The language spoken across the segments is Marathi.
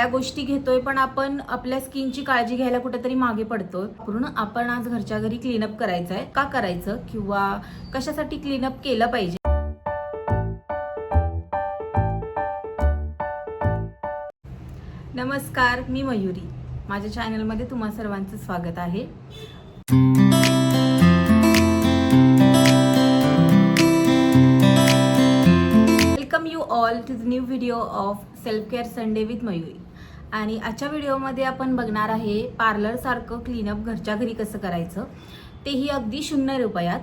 या गोष्टी घेतोय पण आपण आपल्या स्किनची काळजी घ्यायला कुठेतरी मागे पडतोय. म्हणून आपण आज घरच्या घरी क्लीनअप करायचं आहे. का करायचं किंवा कशासाठी क्लीनअप केलं पाहिजे. नमस्कार, मी मयुरी. माझ्या चॅनलमध्ये तुम्हा सर्वांचं स्वागत आहे. Welcome you all to the new video of self care Sunday with Mayuri. आणि आजच्या व्हिडिओमध्ये आपण बघणार आहे पार्लर सारखं क्लीनअप घरच्या घरी कसं करायचं, तेही अगदी 0 रुपयात.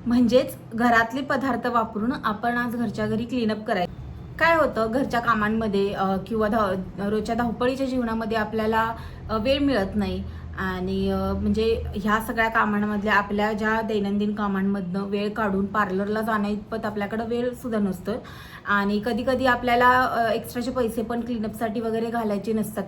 म्हणजेच घरातले पदार्थ वापरून आपण आज घरच्या घरी क्लीनअप करायचं. काय होतं, घरच्या कामांमध्ये किंवा रोजच्या धावपळीच्या जीवनामध्ये आपल्याला वेळ मिळत नाही आणि म्हणजे ह्या सगळ्या कामांमधल्या आपल्या ज्या दैनंदिन कामांमधनं वेळ काढून पार्लरला जाण्या इतपत आपल्याकडं वेळ सुद्धा नसतो. आणि कधी कधी आपल्याला एक्स्ट्राचे पैसे पण क्लीनअपसाठी वगैरे घालायचे नसतात.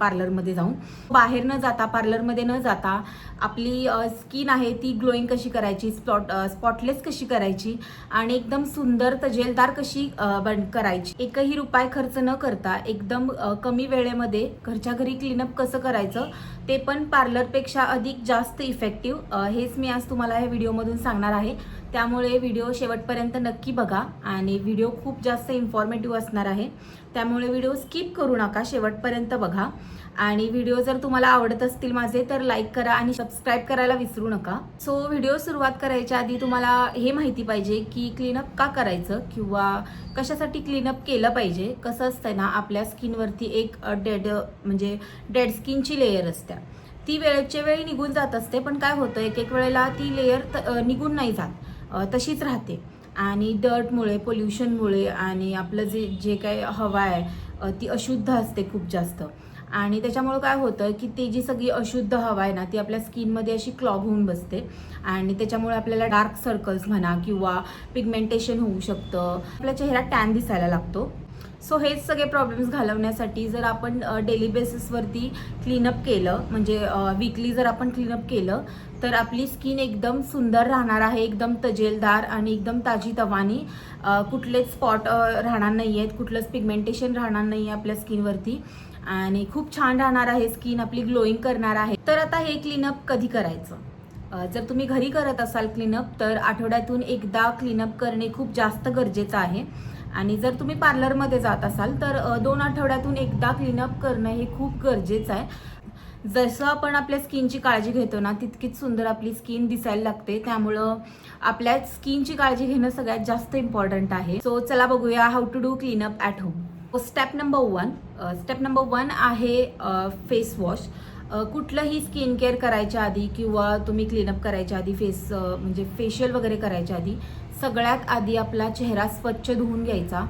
पार्लरमध्ये जाऊन बाहेर न जाता, पार्लरमध्ये न जाता आपली स्किन आहे ती ग्लोईंग कशी करायची, स्पॉटलेस कशी करायची आणि एकदम सुंदर तजेलदार कशी करायची, एकही रुपया खर्च न करता एकदम कमी वेळेमध्ये घरच्या घरी क्लीनअप कसं करायचं, ते पण पार्लरपेक्षा अधिक जास्त इफेक्टिव्ह, हेच मी आज तुम्हाला या व्हिडिओमधून सांगणार आहे. त्यामुळे व्हिडिओ शेवटपर्यंत नक्की बघा आणि व्हिडिओ खूप जास्त इन्फॉर्मेटिव्ह असणार आहे. त्यामुळे व्हिडिओ स्किप करू नका, शेवटपर्यंत बघा. आणि व्हिडिओ जर तुम्हाला आवडत असतील माझे तर लाईक करा आणि सबस्क्राईब करायला विसरू नका. सो व्हिडिओ सुरुवात करायच्या आधी तुम्हाला हे माहिती पाहिजे की क्लीनअप का करायचं किंवा कशासाठी क्लीनअप केलं पाहिजे. कसं असतं ना, आपल्या स्किनवरती एक डेड स्किनची लेयर असते. ती वेळेच्या वेळी निघून जात असते, पण काय होतं एक वेळेला ती लेयर निघून नाही जात, तशीच राहते. आणि डर्टमुळे, पोल्युशनमुळे आणि आपलं जे काही हवा आहे ती अशुद्ध असते खूप जास्त. आणि त्याच्यामुळे काय होतं की ती जी सगळी अशुद्ध हवा आहे ना, ती आपल्या स्किनमध्ये अशी क्लॉग होऊन बसते आणि त्याच्यामुळे आपल्याला डार्क सर्कल्स म्हणा किंवा पिगमेंटेशन होऊ शकतं, आपला चेहरा टॅन दिसायला लागतो. सो हेच सगळे प्रॉब्लेम्स घालवण्यासाठी जर आपण डेली बेसिसवरती क्लीनअप केलं, म्हणजे वीकली जर आपण क्लीनअप केलं तर आपली स्किन एकदम सुंदर राहणार आहे, एकदम तजेलदार आणि एकदम ताजीतवानी. कुठलेच स्पॉट राहणार नाही आहेत, कुठलंच पिगमेंटेशन राहणार नाही आहे आपल्या स्किनवरती आणि खूप छान राहणार आहे स्किन, आपली ग्लोईंग करणार आहे. तर आता हे क्लीनअप कधी करायचं? जर तुम्ही घरी करत असाल क्लीनअप तर आठवड्यातून एकदा क्लीनअप करणे खूप जास्त गरजेचं आहे. आणि जर तुम्ही पार्लरमध्ये जात असाल तर 2 आठवड्यातून एकदा क्लीनअप करणं हे खूप गरजेचं आहे. जसं आपण आपल्या स्किनची काळजी घेतो ना, तितकीच सुंदर आपली स्किन दिसायला लागते. त्यामुळं आपल्या स्किनची काळजी घेणं सगळ्यात जास्त इम्पॉर्टंट आहे. सो चला बघूया how to do cleanup at home. Step number 1 आहे फेस वॉश. कुठलंही स्किन केअर करायच्या आधी किंवा तुम्ही क्लीनअप करायच्या आधी, फेशियल वगैरे करायच्या आधी सगळ्यात आधी आपला चेहरा स्वच्छ धुवून घ्यायचा.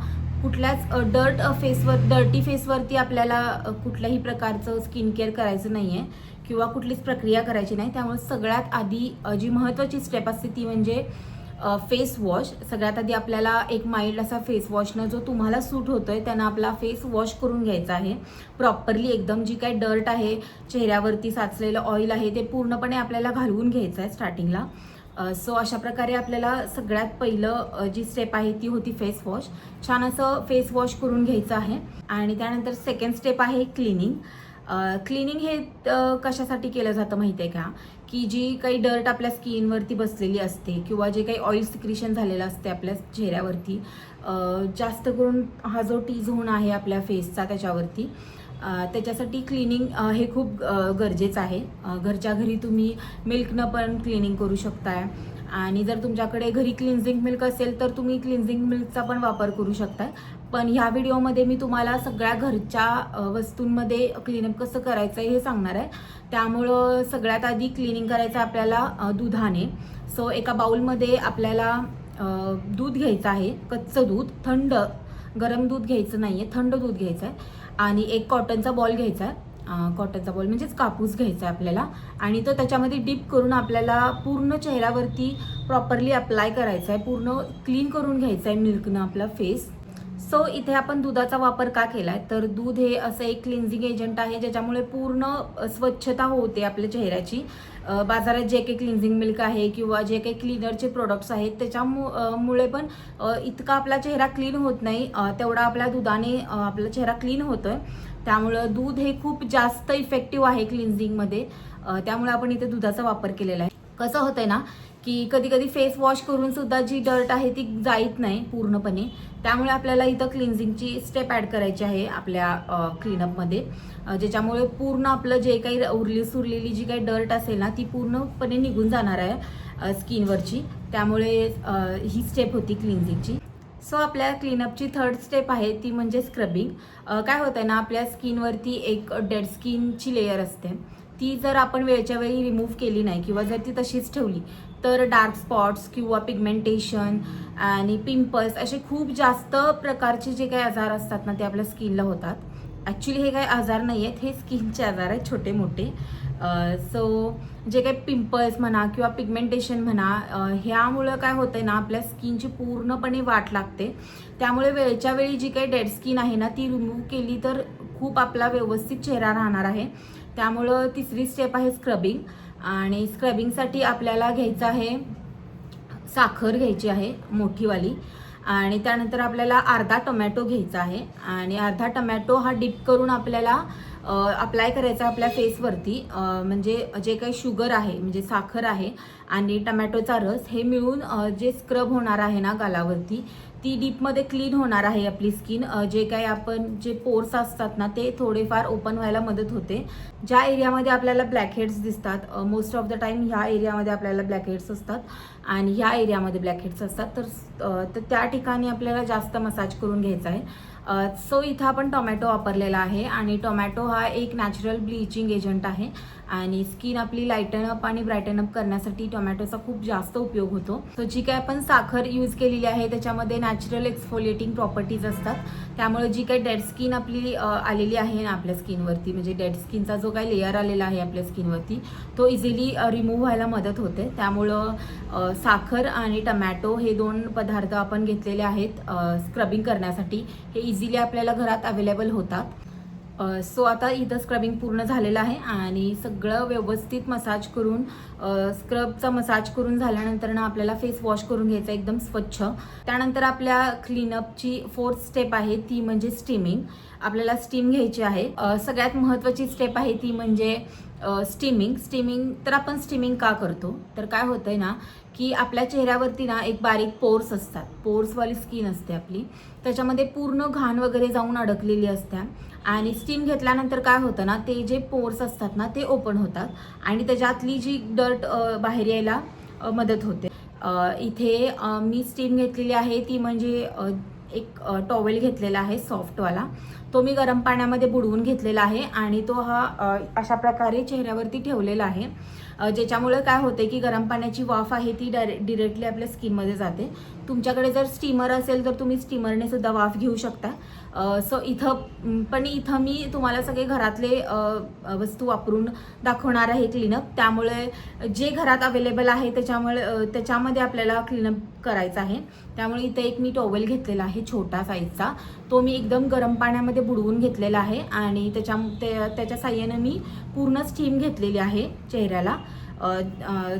कुठल्याच डर्टी फेसवरती आपल्याला कुठल्याही प्रकारचं स्किन केअर करायचं नाही आहे किंवा कुठलीच प्रक्रिया करायची नाही. त्यामुळे सगळ्यात आधी जी महत्त्वाची स्टेप असते ती म्हणजे फेस वॉश. सगळ्यात आधी आपल्याला एक माइल्ड असा फेस वॉशनं, जो तुम्हाला सूट होतोय त्यानं आपला फेस वॉश करून घ्यायचा आहे प्रॉपरली. एकदम जी काही डर्ट आहे, चेहऱ्यावरती साचलेलं ऑइल आहे, ते पूर्णपणे आपल्याला घालवून घ्यायचं आहे स्टार्टिंगला. सो अशा प्रकारे आपल्याला सगळ्यात पहिलं जी स्टेप आहे ती होती फेस वॉश. छान असं फेस वॉश करून घ्यायचं आहे. आणि त्यानंतर सेकंड स्टेप आहे क्लिनिंग. क्लिनिंग हे कशासाठी केलं जातं माहिती आहे का, की जी काही डर्ट आपल्या स्किनवरती बसलेली असते किंवा जे काही ऑइल सिक्रिशन झालेलं असते आपल्या चेहऱ्यावरती, जास्त करून हा जो टी झोन आहे आपल्या फेसचा त्याच्यावरती, त्याच्यासाठी क्लिनिंग हे खूप गरजेचं आहे. घरच्या घरी तुम्ही मिल्कनं पण क्लिनिंग करू शकताय आणि जर तुमच्याकडे घरी क्लिन्झिंग मिल्क असेल तर तुम्ही क्लिन्झिंग मिल्कचा पण वापर करू शकताय. पण ह्या व्हिडिओमध्ये मी तुम्हाला सगळ्या घरच्या वस्तूंमध्ये क्लीनअप कसं करायचं हे सांगणार आहे. त्यामुळं सगळ्यात आधी क्लिनिंग करायचं आपल्याला दुधाने. सो एका बाउलमध्ये आपल्याला दूध घ्यायचं आहे, कच्चं दूध, थंड गरम दूध घ्यायचं नाही आहे, थंड दूध घ्यायचं आहे. आणि एक कॉटनचा बॉल घ्यायचा आहे, कॉटनचा बॉल म्हणजेच कापूस घ्यायचा आहे आपल्याला. आणि तो त्याच्यामध्ये डिप करून आपल्याला पूर्ण चेहऱ्यावरती प्रॉपरली अप्लाय करायचा आहे, पूर्ण क्लीन करून घ्यायचा आहे मिल्कनं आपला फेस. सो इथे आपण दुधाचा वापर का केलाय, तर दूध हे असं एक क्लिन्झिंग एजंट आहे ज्याच्यामुळे पूर्ण स्वच्छता होते आपल्या चेहऱ्याची. बाजारात जे काही क्लिन्झिंग मिल्क आहे किंवा जे काही क्लीनरचे प्रोडक्ट्स आहेत त्याच्यामुळे पण इतका आपला चेहरा क्लीन होत नाही, तेवढा आपल्या दुधाने आपला चेहरा क्लीन होतोय. त्यामुळं दूध हे खूप जास्त इफेक्टिव्ह आहे क्लिन्झिंगमध्ये, त्यामुळे आपण इथे दुधाचा वापर केलेला आहे. कसं होतंय ना की कधी कधी फेस वॉश करून सुद्धा जी डर्ट आहे ती जाईत नाही पूर्णपणे, त्यामुळे आपल्याला इथं क्लिन्झिंगची स्टेप ॲड करायची आहे आपल्या क्लीनअपमध्ये, ज्याच्यामुळे पूर्ण आपलं जे काही सुरलेली जी काही डर्ट असेल ना ती पूर्णपणे निघून जाणार आहे स्किनवरची. त्यामुळे ही स्टेप होती क्लिन्झिंगची. सो आपल्या क्लीनअपची थर्ड स्टेप आहे ती म्हणजे स्क्रबिंग. काय होतं ना, आपल्या स्किनवरती एक डेड स्किनची लेयर असते, ती जर आपण वेळच्या वेळी रिमूव्ह केली नाही किंवा जर ती तशीच ठेवली तर डार्क स्पॉट्स किंवा पिगमेंटेशन आणि पिंपल्स असे खूप जास्त प्रकारचे जे काही आजार असतात ना ते आपल्या स्किनला होतात. ॲक्च्युली हे काही आजार नाही आहेत, हे स्किनचे आजार आहेत छोटे मोठे. सो जे काही पिंपल्स म्हणा किंवा पिगमेंटेशन म्हणा, ह्यामुळं काय होतंय ना आपल्या स्किनची पूर्णपणे वाट लागते. त्यामुळे वेळच्या वेळी जी काही डेड स्किन आहे ना ती रिमूव्ह केली तर खूप आपला व्यवस्थित चेहरा राहणार आहे. त्यामुळं तिसरी स्टेप आहे स्क्रबिंग. आणि स्क्रबिंगसाठी आपल्याला घ्यायचं आहे साखर घ्यायची आहे मोठीवाली, आणि त्यानंतर आपल्याला अर्धा टोमॅटो घ्यायचा आहे आणि अर्धा टोमॅटो हा डिप करून आपल्याला अप्लाय करायचा आपल्या फेसवरती. म्हणजे जे काही शुगर आहे म्हणजे साखर आहे आणि टोमॅटोचा रस हे मिळून जे स्क्रब होणार आहे ना गालावरती, ती डीपमध्ये क्लीन होणार आहे आपली स्किन. जे काही आपण जे पोर्स असतात ना ते थोडेफार ओपन व्हायला मदत होते. ज्या एरियामध्ये आपल्याला ब्लॅकहेड्स दिसतात, मोस्ट ऑफ द टाईम ह्या एरियामध्ये आपल्याला ब्लॅकहेड्स असतात आणि ह्या एरियामध्ये ब्लॅकहेड्स असतात, तर त्या ठिकाणी आपल्याला जास्त मसाज करून घ्यायचा आहे. सो इथं आपण टोमॅटो वापरलेला आहे आणि टोमॅटो हा एक नॅचरल ब्लिचिंग एजंट आहे आणि स्किन आपली लाईटन अप आणि ब्राईटन अप करण्यासाठी टोमॅटोचा खूप जास्त उपयोग होतो. सो जी काय आपण साखर यूज केलेली आहे त्याच्यामध्ये नॅचरल एक्सफोलिएटिंग प्रॉपर्टीज असतात, त्यामुळे जी काही डेड स्किन आपली आलेली आहे ना आपल्या स्किनवरती, म्हणजे डेड स्किनचा जो काही लेअर आलेला आहे आपल्या स्किनवरती तो इझिली रिमूव्ह व्हायला मदत होते. त्यामुळं साखर आणि टोमॅटो हे दोन पदार्थ आपण घेतलेले आहेत स्क्रबिंग करण्यासाठी. हे इझिली आपल्याला घरात अवेलेबल होतात. सो आता इथं स्क्रबिंग पूर्ण झालेलं आहे आणि सगळं व्यवस्थित मसाज करून स्क्रबचा मसाज करून झाल्यानंतर ना आपल्याला फेस वॉश करून घ्यायचा एकदम स्वच्छ. त्यानंतर आपल्या क्लीनअपची फोर्थ स्टेप आहे ती म्हणजे स्टीमिंग. आपल्याला स्टीम घ्यायची आहे. सगळ्यात महत्त्वाची स्टेप आहे ती म्हणजे स्टीमिंग. तर आपण स्टीमिंग का करतो, तर काय होतंय ना की आपल्या चेहऱ्यावरती ना एक बारीक पोर्स असतात, पोर्सवाली स्किन असते आपली, त्याच्यामध्ये पूर्ण घाण वगैरे जाऊन अडकलेली असते आणि स्टीम घेतल्यानंतर काय होतं ना ते जे पोर्स असतात ना ते ओपन होतात आणि त्याच्यातली जी डर्ट बाहेर यायला मदत होते. इथे मी स्टीम घेतलेली आहे ती म्हणजे एक टॉवेल घेतलेला आहे सॉफ्टवाला, तो मी गरम पाण्यामध्ये बुडवून घेतलेला आहे आणि तो हा अशा प्रकारे चेहऱ्यावरती ठेवलेला आहे, ज्याच्यामुळे काय होते की गरम पाण्याची वाफ आहे ती डिरेक्टली आपल्या स्किनमध्ये जाते. तुमच्याकडे जर स्टीमर असेल तर तुम्ही स्टीमरने सुद्धा वाफ घेऊ शकता. सो इथं मी तुम्हाला सगळे घरातले वस्तू वापरून दाखवणार आहे क्लीनअप. त्यामुळे जे घरात अवेलेबल आहे त्याच्यामध्ये आपल्याला क्लीनअप करायचं आहे. त्यामुळे इथे एक मी टॉवेल घेतलेला आहे छोटा साईजचा, तो मी एकदम गरम पाण्यामध्ये बुडवून घेतलेला आहे आणि त्याच्या साह्याने मी पूर्ण स्टीम घेतलेली आहे चेहऱ्याला.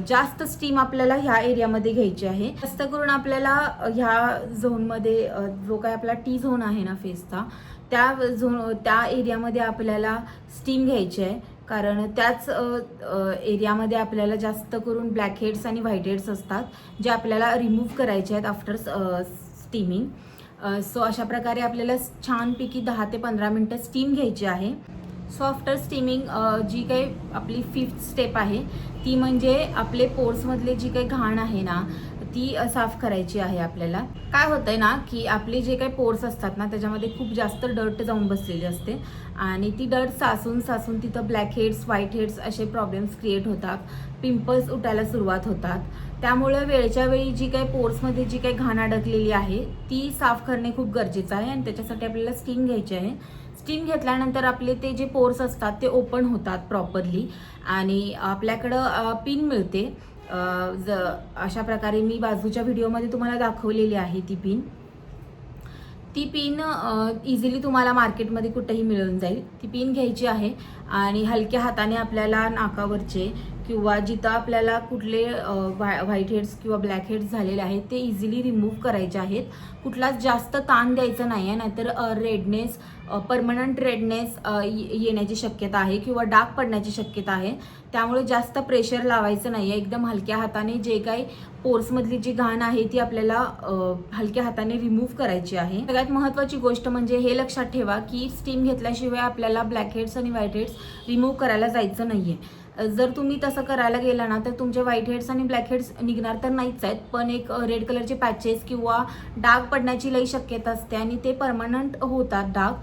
जास्त स्टीम आपल्याला ह्या एरियामध्ये घ्यायची आहे. जास्त करून आपल्याला ह्या झोनमध्ये जो काय आपला टी झोन आहे ना फेसचा, त्या एरियामध्ये आपल्याला स्टीम घ्यायची आहे, कारण त्याच एरियामध्ये आपल्याला जास्त करून ब्लॅकहेड्स आणि व्हाईटहेड्स असतात जे आपल्याला रिमूव्ह करायचे आहेत आफ्टर स्टीमिंग. सो अशा प्रकारे आपल्याला छानपैकी 10 ते 15 मिनटं स्टीम घ्यायची आहे. सो आफ्टर स्टीमिंग जी काही आपली फिफ्थ स्टेप आहे ती म्हणजे आपले पोर्समधले जी काही घाण आहे ना ती साफ करायची आहे आपल्याला. काय होतंय ना की आपले जे काही पोर्स असतात ना त्याच्यामध्ये खूप जास्त डर्ट जाऊन बसलेली असते आणि ती डर्ट साचून तिथं ब्लॅकहेड्स व्हाईटहेड्स असे प्रॉब्लेम्स क्रिएट होतात, पिंपल्स उठायला सुरुवात होतात. त्यामुळे वेळच्या वेळी जी काही पोर्समध्ये जी काही घाण अडकलेली आहे ती साफ करणे खूप गरजेचं आहे आणि त्याच्यासाठी आपल्याला स्टीम घ्यायची आहे. स्टीम घेतल्यानंतर आपले ते जे पोर्स असतात ते ओपन होतात प्रॉपरली आणि आपल्याकडं पिन मिळते. अशा प्रकारे मी बाजूच्या व्हिडिओमध्ये तुम्हाला दाखवलेली आहे ती पिन. ती पिन इझिली तुम्हाला मार्केटमध्ये कुठेही मिळून जाईल. ती पिन घ्यायची आहे आणि हलक्या हाताने आपल्याला नाकावरचे किंवा जिथं आपल्याला कुठले व्हाईट हेड्स किंवा ब्लॅक हेड्स झालेले आहेत ते इझिली रिमूव्ह करायचे आहेत. कुठलाच जास्त ताण द्यायचा नाही आहे, नाहीतर रेडनेस परमनंट रेडनेस येण्याची शक्यता आहे किंवा डाग पडण्याची शक्यता आहे. त्यामुळे जास्त प्रेशर लावायचं नाही आहे. एकदम हलक्या हाताने जे काही पोर्समधली जी घाण आहे ती आपल्याला हलक्या हाताने रिमूव्ह करायची आहे. सगळ्यात महत्त्वाची गोष्ट म्हणजे हे लक्षात ठेवा की स्टीम घेतल्याशिवाय आपल्याला ब्लॅक हेड्स आणि व्हाईट हेड्स रिमूव्ह करायला जायचं नाही आहे. जर तुम्ही तसं करायला गेला ना तर तुमचे व्हाईट हेड्स आणि ब्लॅक हेड्स निघणार तर नाहीच आहेत, पण एक रेड कलरचे पॅचेस किंवा डाग पडण्याची लई शक्यता असते आणि ते परमनंट होतात डाग.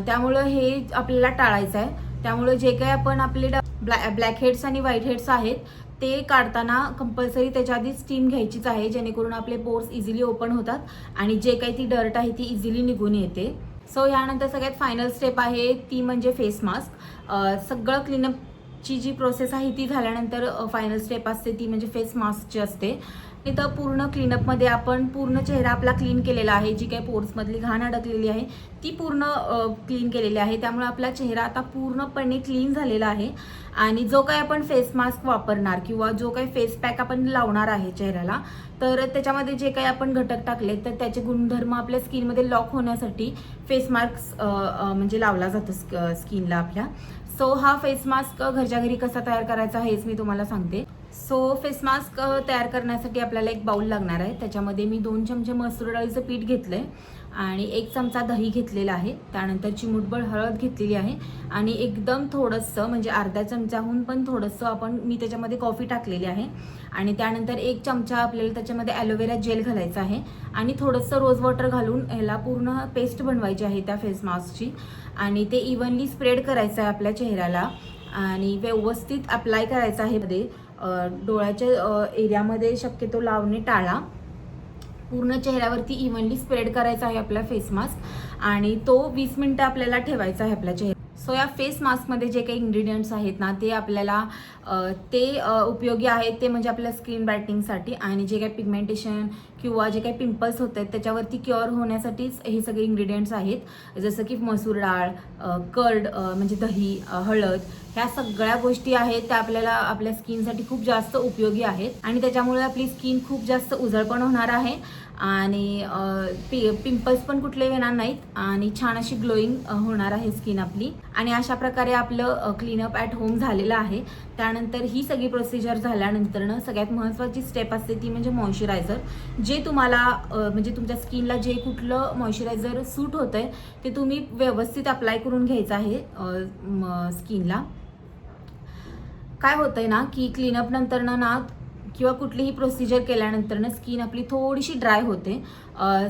त्यामुळं हे आपल्याला टाळायचं आहे. त्यामुळे जे काही आपण आपले ब्लॅक हेड्स आणि व्हाईट हेड्स आहेत ते काढताना कंपल्सरी त्याच्या आधी स्टीम घ्यायचीच आहे, जेणेकरून आपले पोर्स इझिली ओपन होतात आणि जे काही ती डर्ट आहे ती इझिली निघून येते. सो यानंतर सगळ्यात फायनल स्टेप आहे ती म्हणजे फेस मास्क. सगळं क्लीनअपची जी प्रोसेस आहे ती झाल्यानंतर फायनल स्टेप असते ती म्हणजे फेस मास्कची असते. इथं पूर्ण क्लीनअपमध्ये आपण पूर्ण चेहरा आपला क्लीन केलेला आहे. जी काही पोर्समधली घाण अडकलेली आहे ती पूर्ण क्लीन केलेली आहे. त्यामुळे आपला चेहरा आता पूर्णपणे क्लीन झालेला आहे. आणि जो काही आपण फेस मास्क वापरणार किंवा जो काही फेस पॅक आपण लावणार आहे चेहऱ्याला, तर त्याच्यामध्ये जे काही आपण घटक टाकले तर त्याचे गुणधर्म आपल्या स्किनमध्ये लॉक होण्यासाठी फेस मास्क म्हणजे लावला जातो स्किनला आपल्या. सो हा फेस मास्क घरच्या घरी कसा तयार करायचा हेच मी तुम्हाला सांगते. सो फेस मास्क तयार करण्यासाठी आपल्याला एक बाउल लागणार आहे. त्याच्यामध्ये मी 2 चमचे मसूर डाळीचं पीठ घेतलं आहे आणि 1 चमचा दही घेतलेला आहे. त्यानंतर चिमूटभर हळद घेतलेली आहे आणि एकदम थोडंसं म्हणजे अर्धा चमचाहून पण थोडंसं मी त्याच्यामध्ये कॉफी टाकलेली आहे. आणि त्यानंतर 1 चमचा आपल्याला त्याच्यामध्ये ॲलोवेरा जेल घालायचं आहे आणि थोडंसं रोज वॉटर घालून ह्याला पूर्ण पेस्ट बनवायची आहे त्या फेस मास्कची. आणि ते इव्हनली स्प्रेड करायचं आहे आपल्या चेहऱ्याला आणि व्यवस्थित अप्लाय करायचं आहे. मध्ये डोळ्याच्या एरियामध्ये शक्यतो लावणे टाळा. पूर्ण चेहऱ्यावरती इव्हनली स्प्रेड करायचा आहे आपला फेस मास्क आणि तो 20 मिनिटं आपल्याला ठेवायचा आहे आपल्या चेहऱ्यावर. सो या फेस मास्कमध्ये जे काही इंग्रेडियंट्स आहेत ना ते आपल्याला उपयोगी आहेत. ते म्हणजे आपल्या स्किन ब्राईटनिंगसाठी आणि जे काही पिगमेंटेशन किंवा जे काही पिंपल्स होत आहेत त्याच्यावरती क्युअर होण्यासाठीच हे सगळे इंग्रेडियंट्स आहेत. जसं की मसूर डाळ, कर्ड म्हणजे दही, हळद, ह्या सगळ्या गोष्टी आहेत त्या आपल्याला आपल्या स्किनसाठी खूप जास्त उपयोगी आहेत आणि त्याच्यामुळे आपली स्किन खूप जास्त उजळ पण होणार आहे आणि पिंपल्स पण कुठले येणार नाहीत आणि छान अशी ग्लोईंग होणार आहे स्किन आपली. आणि अशा प्रकारे आपलं क्लीनअप ॲट होम झालेलं आहे. त्यानंतर ही सगळी प्रोसिजर झाल्यानंतरनं सगळ्यात महत्त्वाची स्टेप असते ती म्हणजे मॉइश्चरायझर. जे तुम्हाला म्हणजे तुमच्या स्किनला जे कुठलं मॉइश्चरायझर सूट होतं आहे ते तुम्ही व्यवस्थित अप्लाय करून घ्यायचं आहे स्किनला. काय होतं आहे ना की क्लीनअप नंतरनं ना किंवा कुठलीही प्रोसिजर केल्यानंतरनं स्किन आपली थोडीशी ड्राय होते.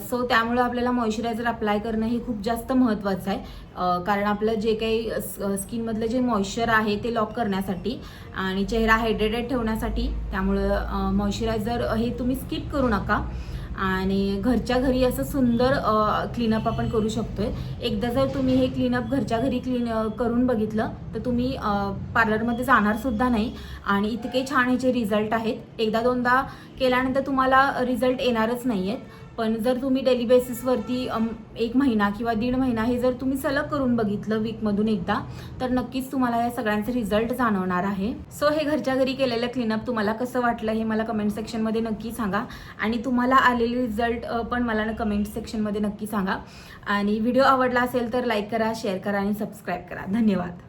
सो त्यामुळे आपल्याला मॉइश्चरायझर अप्लाय करणं हे खूप जास्त महत्त्वाचं आहे. कारण आपलं जे काही स्किनमधलं जे मॉइश्चर आहे ते लॉक करण्यासाठी आणि चेहरा हायड्रेटेड ठेवण्यासाठी. त्यामुळं मॉइश्चरायझर हे तुम्ही स्किप करू नका आणि घरच्या घरी असं सुंदर क्लीनअप आपण करू शकतोय. एकदा जर तुम्ही हे क्लीनअप घरच्या घरी करून बघितलं तर तुम्ही पार्लरमध्ये जाणार सुद्धा नाही आणि इतके छान ह्याचे रिझल्ट आहेत. एकदा दोनदा केल्यानंतर तुम्हाला रिझल्ट येणारच नाही आहेत, पण जर तुम्ही डेली बेसिसवरती 1 महिना किंवा 1.5 महिना हे जर तुम्ही सलग करून बघितलं वीकमधून एकदा तर नक्कीच तुम्हाला या सगळ्यांचे रिझल्ट जाणवणार आहे. सो हे घरच्या घरी केलेलं क्लीनअप तुम्हाला कसं वाटलं हे मला कमेंट सेक्शनमध्ये नक्की सांगा आणि तुम्हाला आलेले रिझल्ट पण मला कमेंट सेक्शनमध्ये नक्की सांगा. आणि व्हिडिओ आवडला असेल तर लाईक करा, शेअर करा आणि सबस्क्राईब करा. धन्यवाद.